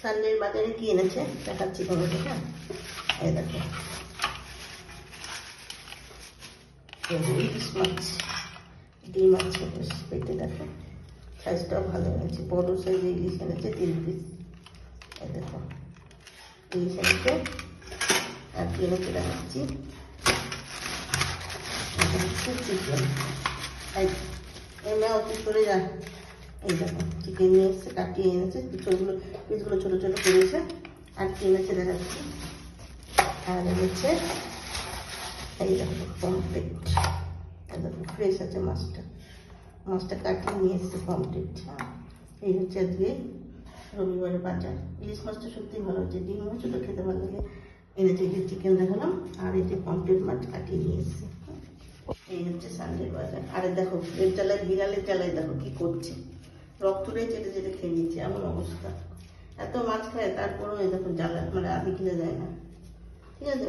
সানডের বাজারে কি এনেছে দেখাচ্ছি তোমাকে। হ্যাঁ, এই দেখো ইলিশ মাছ, ডিম আছে বেশ পেটে, দেখো সাইজটাও ভালো এনেছে, বড় সাইজে ইলিশ এনেছে 3 পিস। এই দেখো ইলিশ এনেছে। আর কি এনেছে দেখাচ্ছি, চিকেন। এমনি অফিস করে যা, এই দেখো চিকেন নিয়ে এসছে, কাটিয়ে এনেছে, পিসগুলো ছোটো ছোটো করেছে। আর কি এনেছে দেখাচ্ছি, আর এনেছে এই দেখো পমফ্রেট, এই দেখো ফ্রেশ আছে মাছটা কাটিয়ে নিয়ে এসছে পমফ্রেট। হ্যাঁ, এই হচ্ছে আজকে রবিবারের বাজার। ইলিশ মাছটা সত্যি ভালো হচ্ছে, ডিম মাছটা খেতে ভালো লাগে। এনেছে যে চিকেন দেখালাম, আর এই যে পমফ্রেট মাছ কাটিয়ে নিয়ে এসছে। এই হচ্ছে সানডের বাজার। আরে দেখো এর জ্বালায়, বিড়ালের জ্বালায় দেখো কি করছে, রক্তরে চেটে চেটে খেয়ে নিচ্ছে, এমন অবস্থা। এত মাছ খায় তারপরেও এই দেখো জ্বালা, মানে আধি কিনে যায় না। ঠিক আছে।